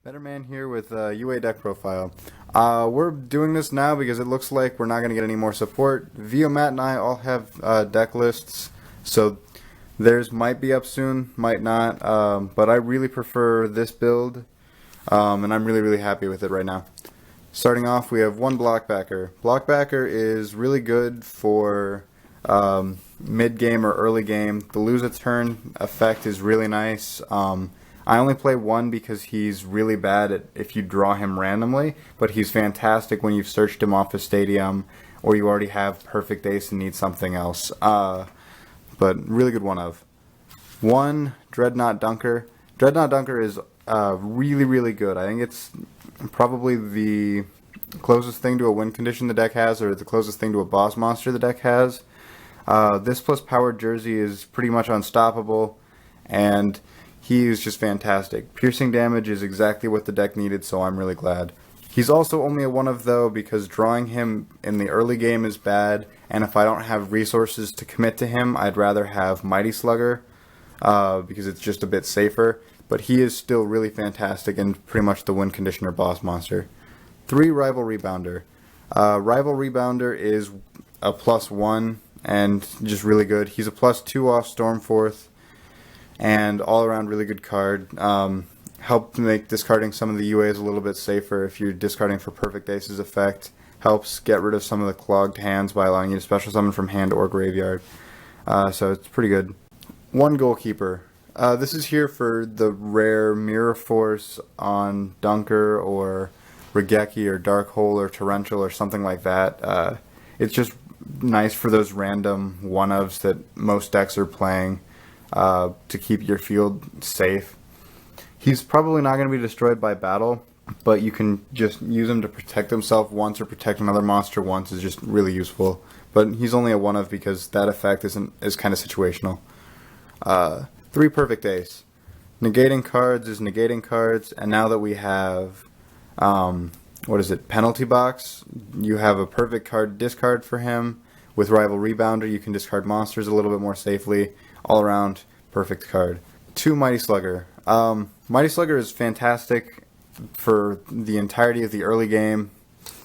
Better Man here with UA deck profile. We're doing this now because it looks like we're not going to get any more support. Vio, Matt, and I all have deck lists, so theirs might be up soon, might not, but I really prefer this build, and I'm really happy with it right now. Starting off, we have one Blockbacker. Blockbacker is really good for mid-game or early game. The lose a turn effect is really nice. I only play one because he's really bad at if you draw him randomly, but he's fantastic when you've searched him off a stadium or you already have perfect ace and need something else. But really good one of. One, Dreadnought Dunker. Dreadnought Dunker is really good. I think it's probably the closest thing to a win condition the deck has, or the closest thing to a boss monster the deck has. This plus Powered Jersey is pretty much unstoppable, and he is just fantastic. Piercing damage is exactly what the deck needed, so I'm really glad. He's also only a one of though because drawing him in the early game is bad, and if I don't have resources to commit to him, I'd rather have Mighty Slugger because it's just a bit safer. But he is still really fantastic and pretty much the win conditioner boss monster. 3, Rival Rebounder. Rival Rebounder is a +1 and just really good. He's a +2 off Stormforth, and all around really good card. Help make discarding some of the UAs a little bit safer if you're discarding for Perfect Ace's effect. Helps get rid of some of the clogged hands by allowing you to special summon from hand or graveyard. So it's pretty good. 1, Goalkeeper. This is here for the rare Mirror Force on Dunker or Regeki or Dark Hole or Torrential or something like that. It's just nice for those random one-ofs that most decks are playing. To keep your field safe. He's probably not going to be destroyed by battle, but you can just use him to protect himself once or protect another monster once is just really useful. But he's only a one of because that effect is kind of situational. 3, Perfect Ace. Negating cards is negating cards, and now that we have Penalty Box, you have a perfect card discard for him. With Rival Rebounder, you can discard monsters a little bit more safely. All around, perfect card. 2, Mighty Slugger. Mighty Slugger is fantastic for the entirety of the early game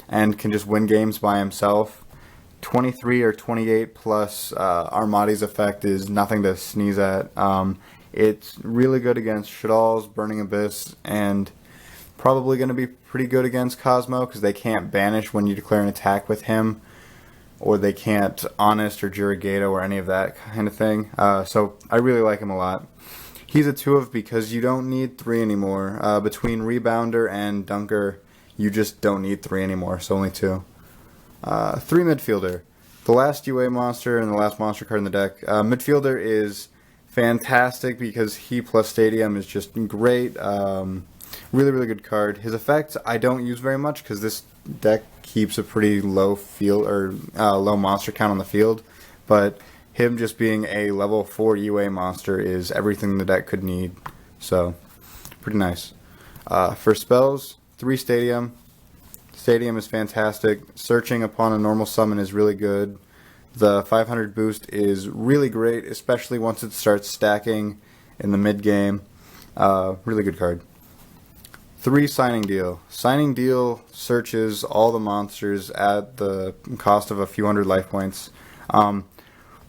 and can just win games by himself. 23 or 28 plus Armadi's effect is nothing to sneeze at. It's really good against Shadal's, Burning Abyss, and probably going to be pretty good against Cosmo because they can't banish when you declare an attack with him, or they can't Honest or Jurigato or any of that kind of thing. So I really like him a lot. He's a 2 of because you don't need 3 anymore. Between Rebounder and Dunker, you just don't need 3 anymore, so only 2. 3, Midfielder. The last UA monster and the last monster card in the deck. Midfielder is fantastic because he plus Stadium is just great. Really good card. His effect I don't use very much because this deck keeps a pretty low field or low monster count on the field, but him just being a level 4 UA monster is everything the deck could need, so pretty nice. For spells, 3, Stadium. Stadium is fantastic. Searching upon a normal summon is really good. The 500 boost is really great, especially once it starts stacking in the mid game. Really good card. 3, Signing Deal. Signing Deal searches all the monsters at the cost of a few hundred life points.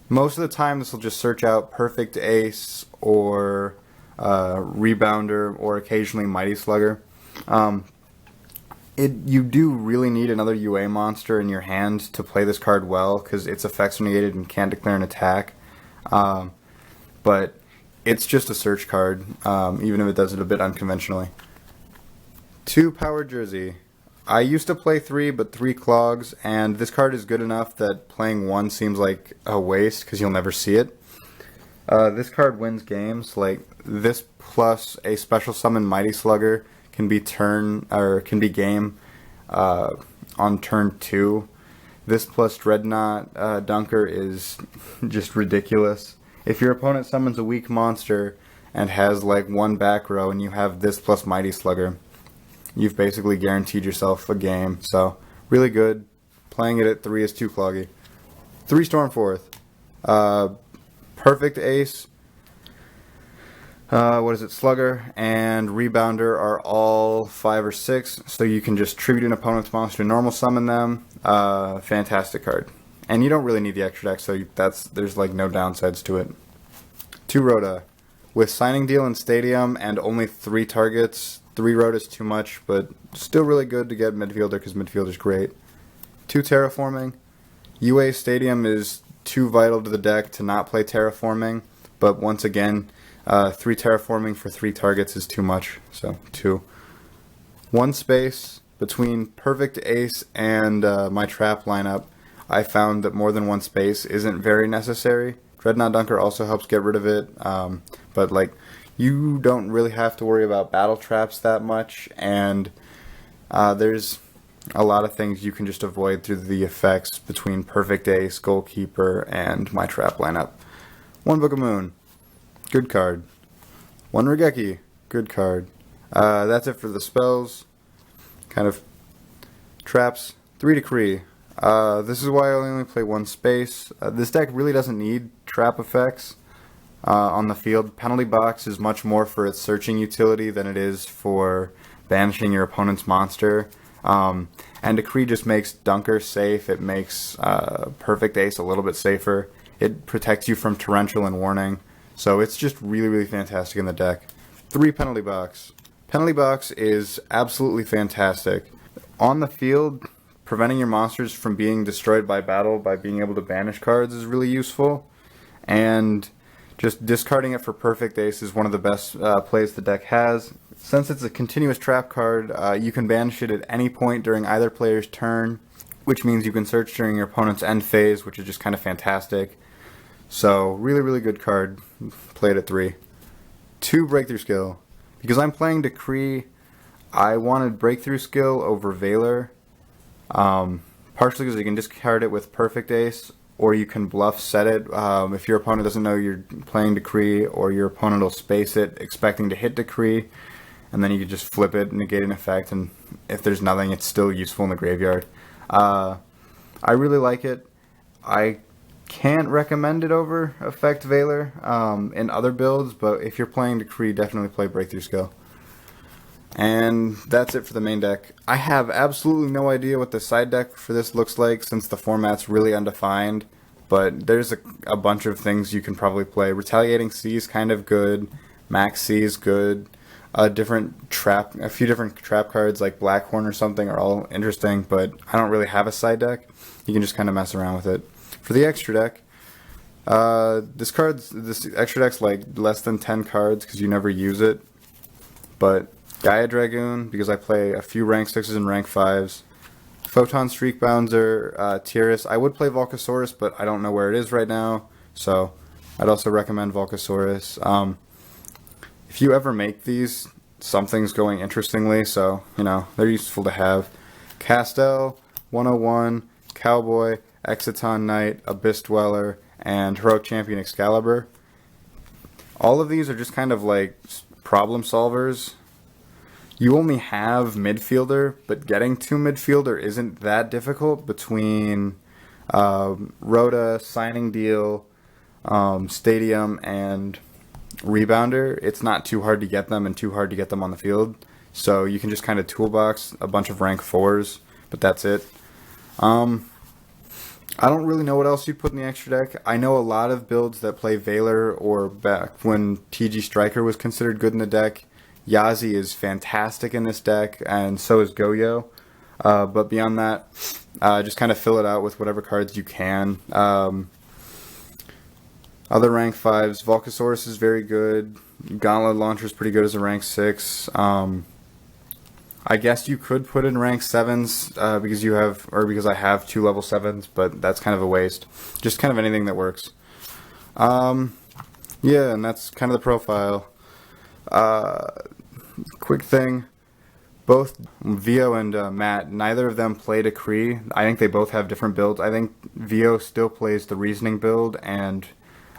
Most of the time this will just search out Perfect Ace or Rebounder or occasionally Mighty Slugger. You do really need another UA monster in your hand to play this card well because its effects are negated and can't declare an attack. But it's just a search card, even if it does it a bit unconventionally. 2, Powered Jersey. I used to play 3, but 3 clogs, and this card is good enough that playing 1 seems like a waste because you'll never see it. This card wins games. Like this plus a special summon Mighty Slugger can be game on turn 2. This plus Dreadnought Dunker is just ridiculous. If your opponent summons a weak monster and has like 1 back row and you have this plus Mighty Slugger, you've basically guaranteed yourself a game, so really good. Playing it at 3 is too cloggy. 3, Stormforth. Perfect Ace. what is it, Slugger and Rebounder are all 5 or 6, so you can just tribute an opponent's monster, normal summon them. Fantastic card. And you don't really need the extra deck, so there's like no downsides to it. 2 Rhoda. With Signing Deal in Stadium and only 3 targets, 3 Rhoda is too much, but still really good to get midfielder because midfielder's great. 2 Terraforming. UA Stadium is too vital to the deck to not play Terraforming, but once again, 3 Terraforming for 3 targets is too much, so 2. 1 space between Perfect Ace and my trap lineup. I found that more than 1 space isn't very necessary. Dreadnought Dunker also helps get rid of it, but like you don't really have to worry about battle traps that much, and there's a lot of things you can just avoid through the effects between Perfect Ace, Goalkeeper, and my trap lineup. 1 Book of Moon, good card. 1 Regeki, good card. That's it for the spells. Kind of traps. 3 Decree. This is why I only play 1 space. This deck really doesn't need trap effects on the field. Penalty Box is much more for its searching utility than it is for banishing your opponent's monster. And Decree just makes Dunker safe. It makes Perfect Ace a little bit safer. It protects you from Torrential and Warning. So it's just really, really fantastic in the deck. 3 Penalty Box. Penalty Box is absolutely fantastic. On the field, preventing your monsters from being destroyed by battle by being able to banish cards is really useful. And just discarding it for Perfect Ace is one of the best plays the deck has. Since it's a continuous trap card, you can banish it at any point during either player's turn, which means you can search during your opponent's end phase, which is just kind of fantastic. So, really, really good card. Played at 3. 2 Breakthrough Skill. Because I'm playing Decree, I wanted Breakthrough Skill over Veiler. Partially because you can discard it with Perfect Ace, or you can bluff set it if your opponent doesn't know you're playing Decree, or your opponent will space it expecting to hit Decree, and then you can just flip it, negate an effect, and if there's nothing, it's still useful in the graveyard. I really like it. I can't recommend it over Effect Veiler in other builds, but if you're playing Decree, definitely play Breakthrough Skill. And that's it for the main deck. I have absolutely no idea what the side deck for this looks like since the format's really undefined, but there's a bunch of things you can probably play. Retaliating Sea is kind of good. Max Sea is good. A few different trap cards like Blackhorn or something are all interesting, but I don't really have a side deck. You can just kind of mess around with it. For the extra deck, this extra deck's like less than 10 cards because you never use it, but Gaia Dragoon, because I play a few rank 6s and rank 5s. Photon Streak Bouncer, Tyrus. I would play Volcasaurus, but I don't know where it is right now, so I'd also recommend Volcasaurus. If you ever make these, something's going interestingly, so, they're useful to have. Castel, 101, Cowboy, Exiton Knight, Abyss Dweller, and Heroic Champion Excalibur. All of these are just kind of like problem solvers. You only have midfielder, but getting to midfielder isn't that difficult between Rhoda, Signing Deal, Stadium, and Rebounder. It's not too hard to get them and too hard to get them on the field. So you can just kind of toolbox a bunch of rank 4s, but that's it. I don't really know what else you'd put in the extra deck. I know a lot of builds that play Veiler, or back when TG Striker was considered good in the deck. Yazi is fantastic in this deck, and so is Goyo. But beyond that, just kind of fill it out with whatever cards you can. Other rank 5s, Volcasaurus is very good. Gauntlet Launcher is pretty good as a rank 6. I guess you could put in rank 7s because I have 2 level 7s, but that's kind of a waste. Just kind of anything that works. Yeah, and that's kind of the profile. Quick thing, both Vio and Matt, neither of them play Decree. I think they both have different builds. I think Vio still plays the Reasoning build, and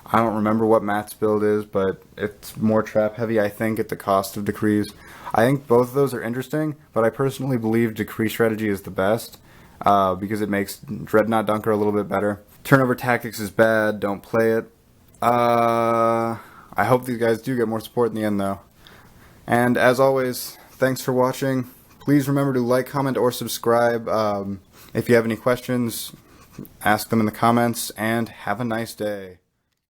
I don't remember what Matt's build is, but it's more trap heavy, I think, at the cost of Decrees. I think both of those are interesting, but I personally believe Decree strategy is the best, because it makes Dreadnought Dunker a little bit better. Turnover Tactics is bad, don't play it. I I hope these guys do get more support in the end, though. And as always, thanks for watching. Please remember to like, comment, or subscribe. If you have any questions, ask them in the comments, and have a nice day.